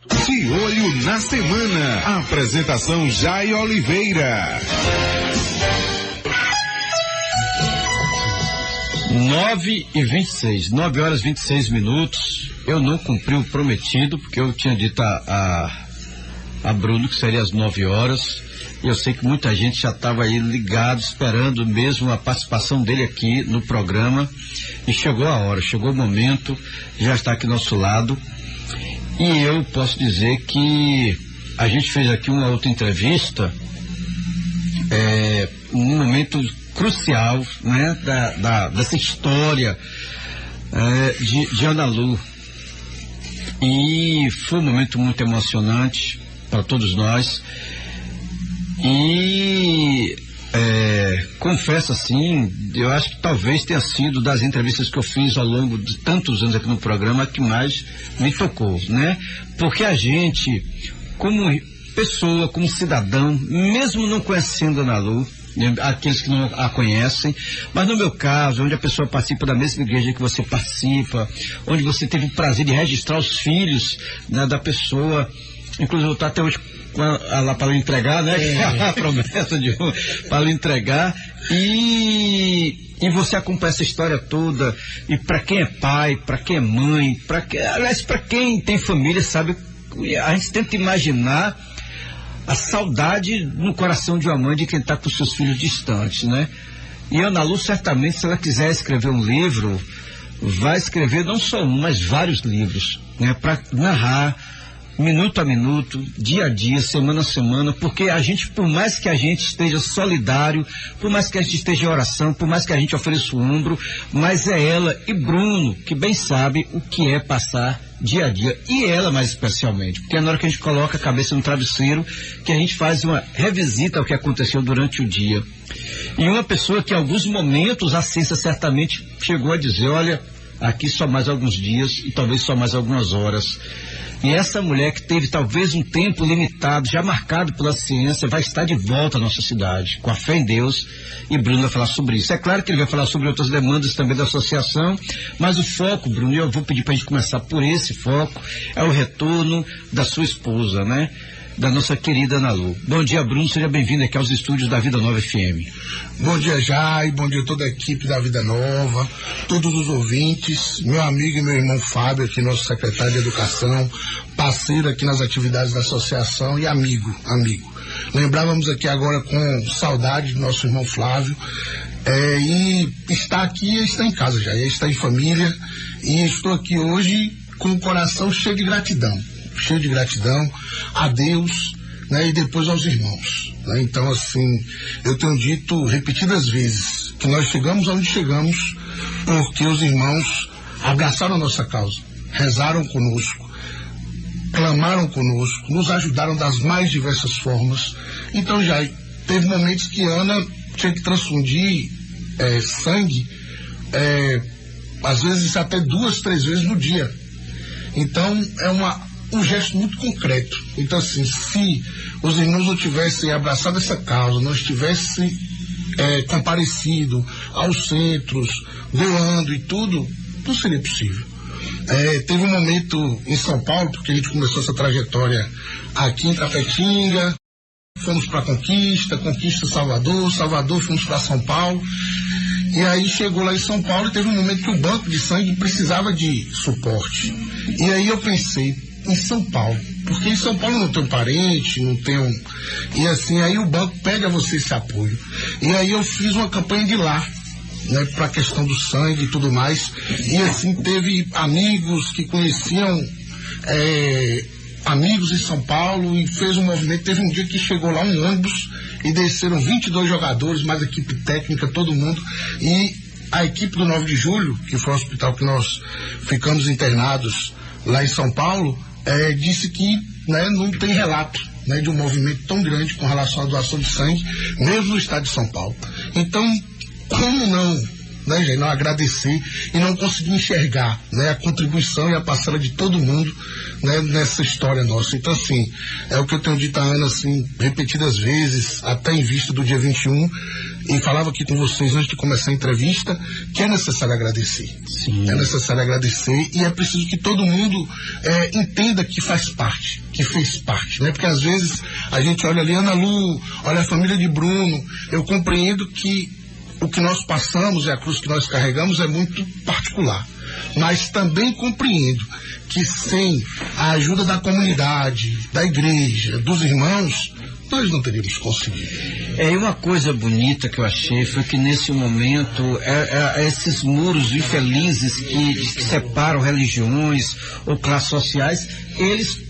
De olho na semana. Apresentação Jai Oliveira. 9h26, 9 horas e 26 minutos. Eu não cumpri o prometido, porque eu tinha dito a Bruno que seria às 9 horas. E eu sei que muita gente já estava aí ligado, esperando mesmo a participação dele aqui no programa. E chegou a hora, chegou o momento, já está aqui do nosso lado. E eu posso dizer que a gente fez aqui uma outra entrevista, num momento crucial, né, dessa história de Ana Lu. E foi um momento muito emocionante para todos nós. E confesso assim, eu acho que talvez tenha sido das entrevistas que eu fiz ao longo de tantos anos aqui no programa que mais me tocou, né? Porque a gente, como pessoa, como cidadão, mesmo não conhecendo a Ana Lu, aqueles que não a conhecem, mas no meu caso, onde a pessoa participa da mesma igreja que você participa, onde você teve o prazer de registrar os filhos, né, da pessoa, inclusive eu estou até hoje lá para lhe entregar, né? A promessa de para lhe entregar, e você acompanha essa história toda, e para quem é pai, para quem é mãe, aliás, para quem tem família, sabe, a gente tenta imaginar a saudade no coração de uma mãe de quem está com seus filhos distantes, né? E Ana Lu, certamente, se ela quiser escrever um livro, vai escrever não só um, mas vários livros, né? Para narrar minuto a minuto, dia a dia, semana a semana, porque a gente, por mais que a gente esteja solidário, por mais que a gente esteja em oração, por mais que a gente ofereça o ombro, mas é ela e Bruno que bem sabe o que é passar dia a dia, e ela mais especialmente, porque é na hora que a gente coloca a cabeça no travesseiro que a gente faz uma revisita ao que aconteceu durante o dia. E uma pessoa que em alguns momentos a ciência certamente chegou a dizer, olha, aqui só mais alguns dias e talvez só mais algumas horas. E essa mulher que teve talvez um tempo limitado, já marcado pela ciência, vai estar de volta à nossa cidade, com a fé em Deus, e Bruno vai falar sobre isso. É claro que ele vai falar sobre outras demandas também da associação, mas o foco, Bruno, e eu vou pedir para a gente começar por esse foco, é o retorno da sua esposa, né? Da nossa querida Ana Lu. Bom dia, Bruno, seja bem-vindo aqui aos estúdios da Vida Nova FM. Bom dia, Jai, bom dia a toda a equipe da Vida Nova, todos os ouvintes, meu amigo e meu irmão Fábio, aqui nosso secretário de Educação, parceiro aqui nas atividades da associação e amigo. Lembrávamos aqui agora com saudade do nosso irmão Flávio, e está aqui, está em casa já, está em família, e estou aqui hoje com o coração cheio de gratidão a Deus, né, e depois aos irmãos, né? Então, assim, eu tenho dito repetidas vezes que nós chegamos onde chegamos porque os irmãos abraçaram a nossa causa, rezaram conosco, clamaram conosco, nos ajudaram das mais diversas formas. Então já teve momentos que Ana tinha que transfundir sangue, às vezes até 2, 3 vezes no dia. Então é um gesto muito concreto. Então, assim, se os irmãos não tivessem abraçado essa causa, não tivessem comparecido aos centros, doando e tudo, não seria possível. Teve um momento em São Paulo, porque a gente começou essa trajetória aqui em Tapetinga, fomos para Conquista Salvador, fomos para São Paulo, e aí chegou lá em São Paulo e teve um momento que o banco de sangue precisava de suporte. E aí eu pensei, em São Paulo, porque em São Paulo não tem um parente, não tem um... E assim, aí o banco pede a você esse apoio. E aí eu fiz uma campanha de lá, né, para a questão do sangue e tudo mais. E assim, teve amigos que conheciam amigos em São Paulo e fez um movimento. Teve um dia que chegou lá um ônibus e desceram 22 jogadores, mais a equipe técnica, todo mundo. E a equipe do 9 de Julho, que foi o hospital que nós ficamos internados lá em São Paulo, disse que, né, não tem relato, né, de um movimento tão grande com relação à doação de sangue, mesmo no estado de São Paulo. Então, como não né, Jair, não agradecer e não conseguir enxergar, né, a contribuição e a parcela de todo mundo, né, nessa história nossa. Então, assim, é o que eu tenho dito a Ana, assim, repetidas vezes, até em vista do dia 21, e falava aqui com vocês antes de começar a entrevista, que é necessário agradecer. Sim. É necessário agradecer e é preciso que todo mundo entenda que faz parte, que fez parte, né? Porque às vezes a gente olha ali, Ana Lu, olha a família de Bruno, eu compreendo que o que nós passamos e a cruz que nós carregamos é muito particular, mas também compreendo que sem a ajuda da comunidade, da igreja, dos irmãos, nós não teríamos conseguido. E uma coisa bonita que eu achei foi que nesse momento esses muros infelizes que separam religiões ou classes sociais, eles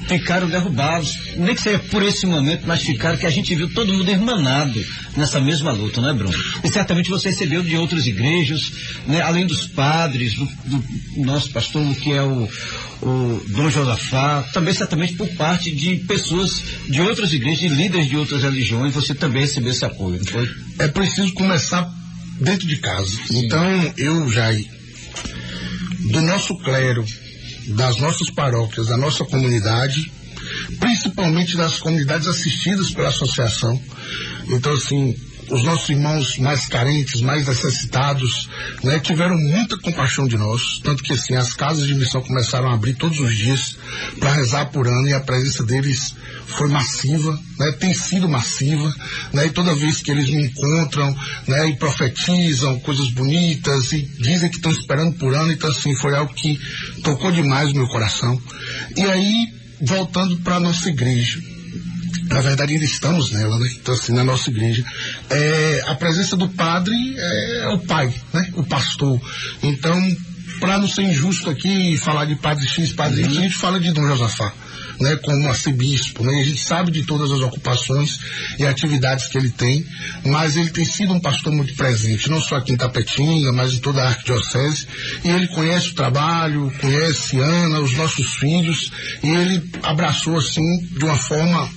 ficaram derrubados, nem que seja por esse momento, mas ficaram, que a gente viu todo mundo irmanado nessa mesma luta, né, Bruno? E certamente você recebeu de outras igrejas, né, além dos padres, do nosso pastor, que é o Dom Josafá, também certamente por parte de pessoas de outras igrejas, de líderes de outras religiões, você também recebeu esse apoio, não foi? É preciso começar dentro de casa. Sim. Então, eu, Jair, do nosso clero, das nossas paróquias, da nossa comunidade, principalmente das comunidades assistidas pela associação. Então, assim, os nossos irmãos mais carentes, mais necessitados, né, tiveram muita compaixão de nós, tanto que, assim, as casas de missão começaram a abrir todos os dias para rezar por ano, e a presença deles foi massiva, né, tem sido massiva, né, e toda vez que eles me encontram, né, e profetizam coisas bonitas e dizem que estão esperando por ano, então, assim, foi algo que tocou demais o meu coração. E aí, voltando para a nossa igreja, na verdade ainda estamos nela, né? Então, assim, na nossa igreja, a presença do padre é o pai, né? O pastor. Então, para não ser injusto aqui falar de padre X, padre Y, a gente fala de Dom Josafá, né? Como arcebispo, né? E a gente sabe de todas as ocupações e atividades que ele tem, mas ele tem sido um pastor muito presente, não só aqui em Tapetinga, mas em toda a arquidiocese, e ele conhece o trabalho, conhece Ana, os nossos filhos, e ele abraçou, assim, de uma forma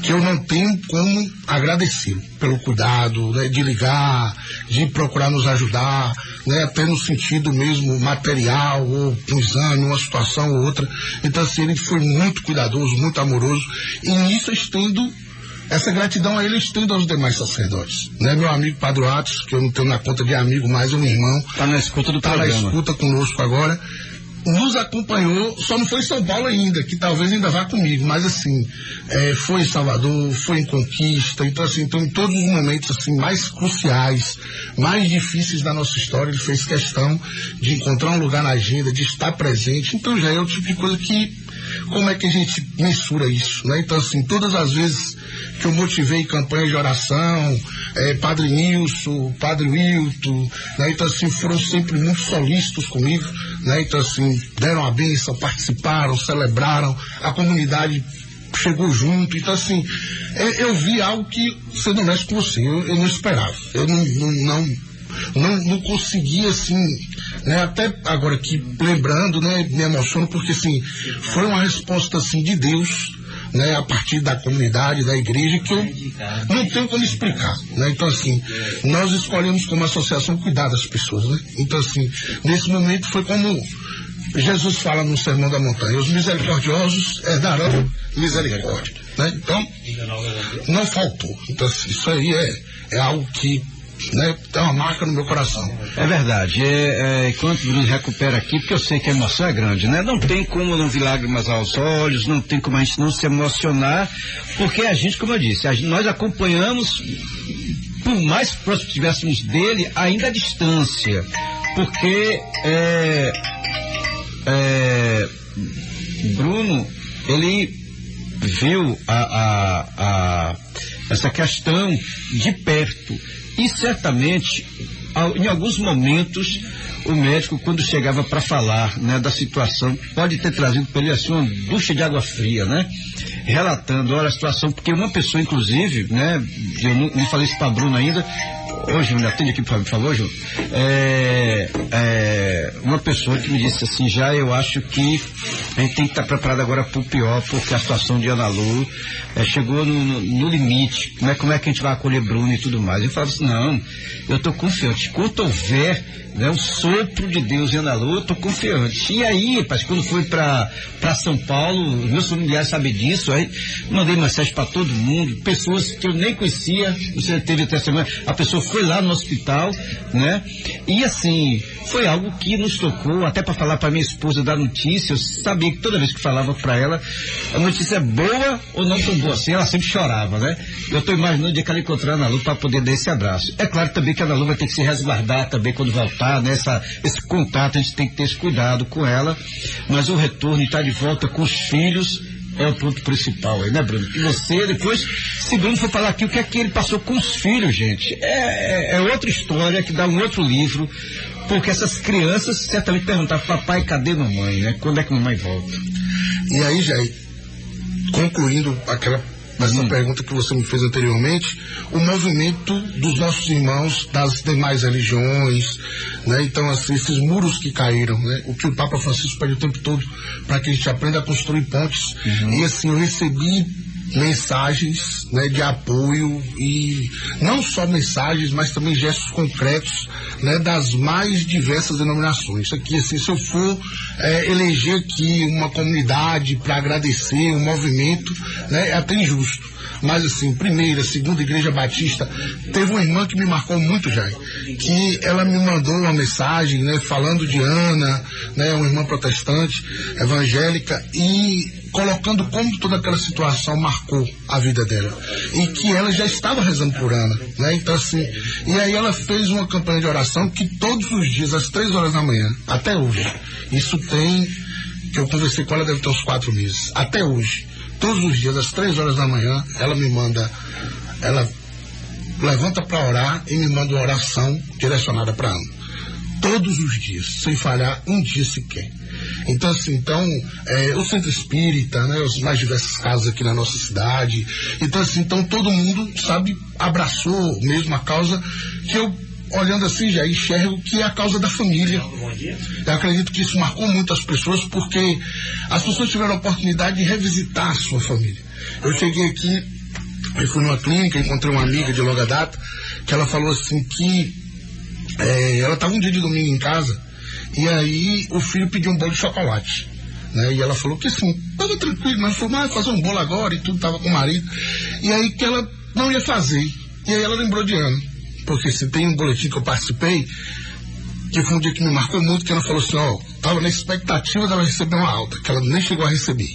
que eu não tenho como agradecer pelo cuidado, né, de ligar, de procurar nos ajudar, né, até no sentido mesmo material, ou um exame, uma situação ou outra. Então, assim, ele foi muito cuidadoso, muito amoroso, e nisso eu estendo essa gratidão a ele, eu estendo aos demais sacerdotes, né? Meu amigo Padre Atos, que eu não tenho na conta de amigo, mas é um irmão. Está na escuta do programa. Está na escuta conosco agora. Nos acompanhou, só não foi em São Paulo ainda, que talvez ainda vá comigo, mas assim, foi em Salvador, foi em Conquista, então assim, então em todos os momentos assim, mais cruciais, mais difíceis da nossa história, ele fez questão de encontrar um lugar na agenda, de estar presente. Então já é o tipo de coisa que, como é que a gente mensura isso, né? Então assim, todas as vezes que eu motivei campanha de oração, Padre Nilson, Padre Wilton, né? Então assim, foram sempre muito solícitos comigo, né? Então assim, deram a bênção, participaram, celebraram, a comunidade chegou junto. Então assim, eu vi algo que, sendo honesto com você, eu não esperava, eu não conseguia, assim, né, até agora aqui lembrando, né, me emociono, porque assim, foi uma resposta assim de Deus, né, a partir da comunidade, da igreja, que eu não tenho como explicar, né? Então assim, nós escolhemos como associação cuidar das pessoas, né? Então assim, nesse momento foi como Jesus fala no Sermão da Montanha: os misericordiosos herdarão misericórdia, né? Então, não faltou. Então assim, isso aí é algo que, né, tem uma marca no meu coração. É verdade. Enquanto o Bruno recupera aqui, porque eu sei que a emoção é grande, né? Não tem como não vir lágrimas aos olhos, não tem como a gente não se emocionar, porque a gente, como eu disse, nós acompanhamos, por mais próximo que estivéssemos dele, ainda à distância, porque Bruno, ele viu essa questão de perto. E certamente, em alguns momentos, o médico, quando chegava para falar, né, da situação, pode ter trazido para ele assim uma ducha de água fria, né? Relatando, olha, a situação, porque uma pessoa, inclusive, né, eu não falei isso para Bruno ainda, Hoje, me atende aqui, por favor, Júnior. Uma pessoa que me disse assim, já eu acho que a gente tem que estar preparado agora para o pior, porque a situação de Ana Lu chegou no limite. Como é que a gente vai acolher Bruno e tudo mais? Eu falo assim, não, eu estou confiante. Quando houver, né, o sopro de Deus em Ana Lu, eu estou confiante. E aí, rapaz, quando foi para São Paulo, meus familiares sabem disso, aí mandei mensagem para todo mundo, pessoas que eu nem conhecia, você teve até semana, a pessoa foi lá no hospital, né? E assim, foi algo que nos tocou, até para falar para minha esposa da notícia. Eu sabia que toda vez que falava para ela, a notícia é boa ou não tão boa assim, ela sempre chorava, né? Eu estou imaginando o dia que ela encontrar a Ana Lu para poder dar esse abraço. É claro também que a Ana Lu vai ter que se resguardar também quando voltar, né? Esse contato, a gente tem que ter esse cuidado com ela, mas o retorno, estar de volta com os filhos, é o ponto principal aí, né, Bruno? E você, depois, se Bruno for falar aqui o que é que ele passou com os filhos, gente, é outra história que dá um outro livro, porque essas crianças certamente perguntavam, papai, cadê mamãe, né? Quando é que mamãe volta? E aí, Jair, concluindo essa pergunta que você me fez anteriormente, o movimento dos nossos irmãos das demais religiões, né? Então, assim, esses muros que caíram, né? O que o Papa Francisco pede o tempo todo para que a gente aprenda a construir pontes. E assim, eu recebi mensagens, né, de apoio, e não só mensagens, mas também gestos concretos, né, das mais diversas denominações. Isso aqui, assim, se eu for eleger aqui uma comunidade para agradecer um movimento, né, é até injusto. Mas assim, primeira, segunda Igreja Batista, teve uma irmã que me marcou muito, Jair, que ela me mandou uma mensagem, né, falando de Ana, né, uma irmã protestante, evangélica, e colocando como toda aquela situação marcou a vida dela. E que ela já estava rezando por Ana, né? Então assim, e aí ela fez uma campanha de oração que todos os dias, às 3 horas da manhã, até hoje, isso tem, que eu conversei com ela, deve ter uns 4 meses, até hoje, todos os dias, às 3 horas da manhã, ela me manda, ela levanta para orar e me manda uma oração direcionada para Ana. Todos os dias, sem falhar um dia sequer. Então, assim, o Centro Espírita, né, os mais diversas casas aqui na nossa cidade, então, assim, todo mundo, sabe, abraçou mesmo a causa que eu, olhando assim, já enxergo que é a causa da família. Eu acredito que isso marcou muito as pessoas, porque as pessoas tiveram a oportunidade de revisitar a sua família. Eu cheguei aqui, eu fui numa clínica, encontrei uma amiga de longa data, que ela falou assim que ela estava um dia de domingo em casa, e aí o filho pediu um bolo de chocolate, né? E ela falou que assim, estava tranquilo, mas falou, fazer um bolo agora e tudo, estava com o marido, e aí que ela não ia fazer, e aí ela lembrou de Ana, porque se tem um boletim que eu participei, que foi um dia que me marcou muito, que ela falou assim, estava na expectativa dela receber uma alta, que ela nem chegou a receber.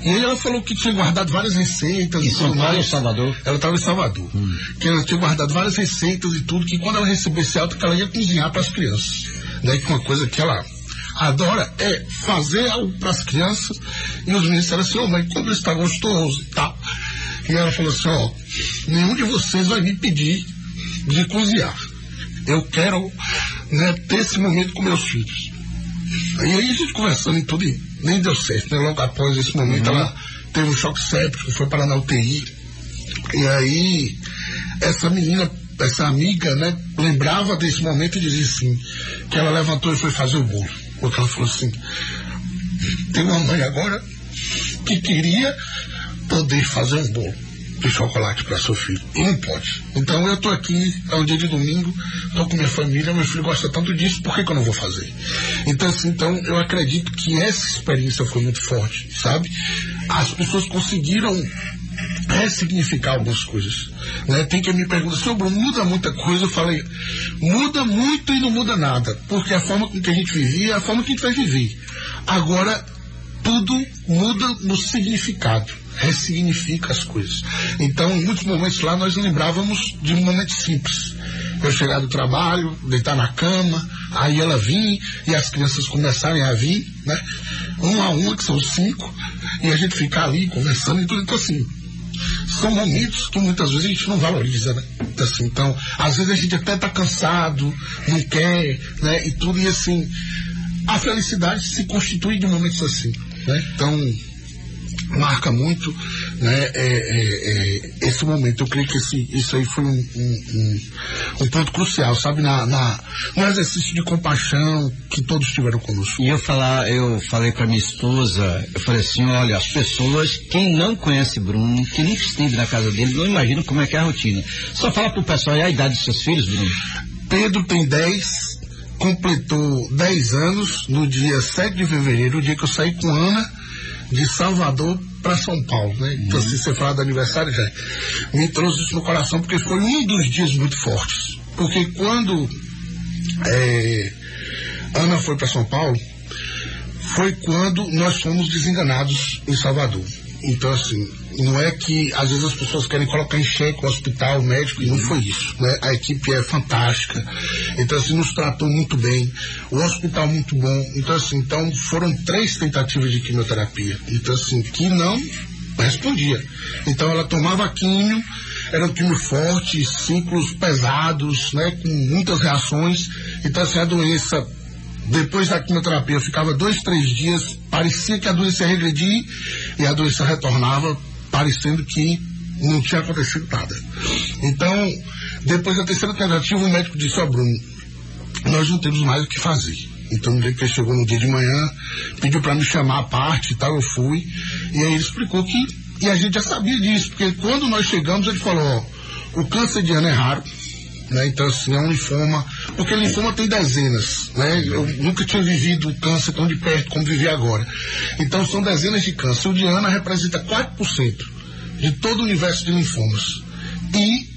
E aí ela falou que tinha guardado várias receitas e tudo mais. Em Salvador? Ela estava em Salvador. Que ela tinha guardado várias receitas e tudo, que quando ela recebesse alta, que ela ia cozinhar para as crianças. Né? Que uma coisa que ela adora é fazer algo para as crianças, e os meninos disseram assim, mas como isso está gostoso e tal. E ela falou assim, nenhum de vocês vai me pedir de cozinhar. Eu quero, né, ter esse momento com meus filhos. E aí a gente conversando e tudo, e nem deu certo, né? Logo após esse momento ela teve um choque séptico, foi parar na UTI. E aí essa menina, essa amiga, né, lembrava desse momento e dizia assim, que ela levantou e foi fazer o bolo. Porque ela falou assim, tem uma mãe agora que queria poder fazer um bolo de chocolate para seu filho, e não pode. Então eu tô aqui, é um dia de domingo, tô com minha família, meu filho gosta tanto disso, por que eu não vou fazer? Então assim, eu acredito que essa experiência foi muito forte, sabe? As pessoas conseguiram ressignificar algumas coisas, né? Tem quem me pergunta, seu Bruno, muda muita coisa? Eu falei, muda muito e não muda nada, porque a forma com que a gente vivia é a forma que a gente vai viver. Agora, tudo muda no significado, ressignifica as coisas. Então, em muitos momentos lá, nós lembrávamos de um momento simples. Eu chegar do trabalho, deitar na cama, aí ela vir, e as crianças começarem a vir, né? Um a uma, que são 5, e a gente ficar ali conversando e tudo. Então, assim, são momentos que muitas vezes a gente não valoriza, né? Então, às vezes a gente até tá cansado, não quer, né? E tudo, e assim, a felicidade se constitui de momentos assim, né? Então, marca muito, né, esse momento. Eu creio que isso aí foi um ponto crucial, sabe, no exercício de compaixão que todos tiveram conosco. E eu falei para minha esposa, eu falei assim, olha, as pessoas, quem não conhece Bruno, que nunca esteve na casa dele, não imagina como é que é a rotina. Só fala pro pessoal aí a idade dos seus filhos, Bruno. Pedro tem 10, completou 10 anos no dia 7 de fevereiro, o dia que eu saí com Ana de Salvador para São Paulo, né? Então, se você falar do aniversário, já me trouxe isso no coração, porque foi um dos dias muito fortes. Porque quando Ana foi para São Paulo, foi quando nós fomos desenganados em Salvador. Então, assim, não é que às vezes as pessoas querem colocar em xeque o hospital, o médico, e não foi isso, né? A equipe é fantástica, então, assim, nos tratou muito bem, o hospital muito bom. Então, assim, foram 3 tentativas de quimioterapia, então, assim, que não respondia. Então, ela tomava químio, era um químio forte, ciclos pesados, né, com muitas reações. Então, assim, a doença, depois da quimioterapia, ficava 2, 3 dias, parecia que a doença ia regredir e a doença retornava, parecendo que não tinha acontecido nada. Então, depois da 3ª tentativa, o médico disse, Bruno, nós não temos mais o que fazer. Então, no dia que ele chegou no dia de manhã, pediu para me chamar à parte e tal, eu fui, e aí ele explicou que, e a gente já sabia disso, porque quando nós chegamos, ele falou, o câncer de Ana é raro, né? Então, assim, é um linfoma, porque linfoma tem dezenas, né? Eu nunca tinha vivido um câncer tão de perto como vivi agora. Então, são dezenas de câncer. O de Ana representa 4% de todo o universo de linfomas. E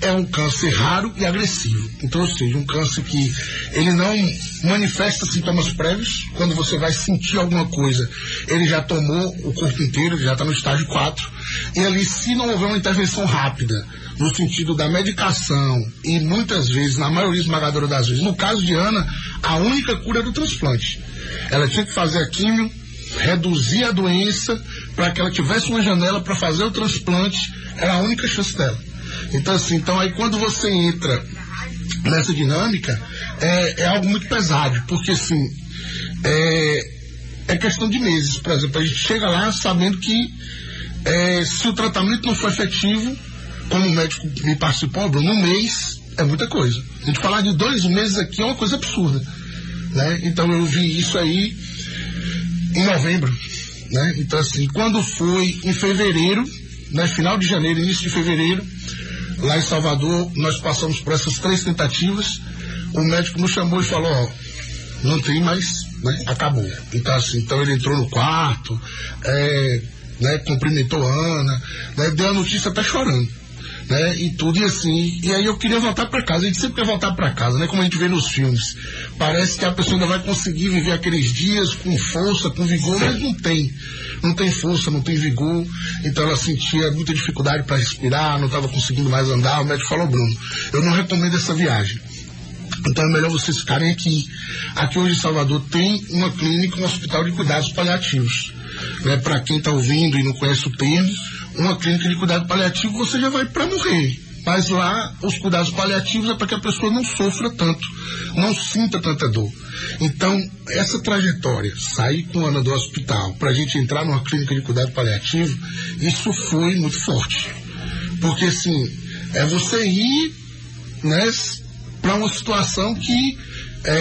é um câncer raro e agressivo. Então, ou seja, um câncer que ele não manifesta sintomas prévios. Quando você vai sentir alguma coisa, ele já tomou o corpo inteiro, ele já está no estágio 4. E ali, se não houver uma intervenção rápida, no sentido da medicação, e muitas vezes, na maioria esmagadora das vezes, no caso de Ana, a única cura era o transplante. Ela tinha que fazer a químio, reduzir a doença, para que ela tivesse uma janela para fazer o transplante, era a única chance dela. Então, assim, aí quando você entra nessa dinâmica, é algo muito pesado, porque, assim, é questão de meses. Por exemplo, a gente chega lá sabendo que se o tratamento não for efetivo, como o médico me participou, Bruno, 1 mês é muita coisa. A gente falar de 2 meses aqui é uma coisa absurda, né? Então eu vi isso aí em novembro, né? Então, assim, quando foi em fevereiro, né, final de janeiro, início de fevereiro, lá em Salvador, nós passamos por essas 3 tentativas, o médico nos chamou e falou, não tem mais, né? Acabou. Então, assim, ele entrou no quarto, né, cumprimentou a Ana, né, deu a notícia até chorando, né, e tudo, e assim, e aí eu queria voltar para casa. A gente sempre quer voltar para casa, né, como a gente vê nos filmes, parece que a pessoa ainda vai conseguir viver aqueles dias com força, com vigor, mas não tem força, não tem vigor. Então ela sentia muita dificuldade para respirar, não estava conseguindo mais andar. O médico falou, Bruno, eu não recomendo essa viagem, então é melhor vocês ficarem aqui. Aqui hoje em Salvador tem uma clínica, um hospital de cuidados paliativos, né? Para quem está ouvindo e não conhece o termo, uma clínica de cuidado paliativo, você já vai para morrer. Mas lá, os cuidados paliativos é para que a pessoa não sofra tanto, não sinta tanta dor. Então, essa trajetória, sair com a Ana do hospital, para a gente entrar numa clínica de cuidado paliativo, isso foi muito forte. Porque, assim, é você ir, né, para uma situação que,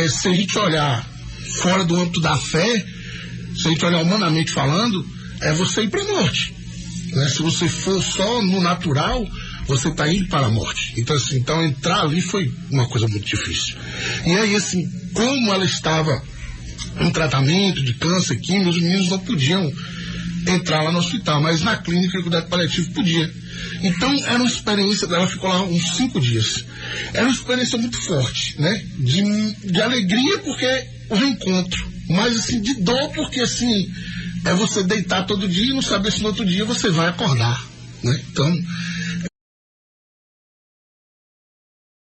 se a gente olhar fora do âmbito da fé, se a gente olhar humanamente falando, é você ir para a morte, né? Se você for só no natural, você está indo para a morte. Então, assim, entrar ali foi uma coisa muito difícil. E aí, assim, como ela estava em tratamento de câncer, química, os meninos não podiam entrar lá no hospital, mas na clínica de cuidado paliativo podia. Então, era uma experiência, ela ficou lá uns 5 dias. Era uma experiência muito forte, né? De alegria, porque o reencontro, mas, assim, de dor, porque, assim, é você deitar todo dia e não saber se no outro dia você vai acordar, né? Então,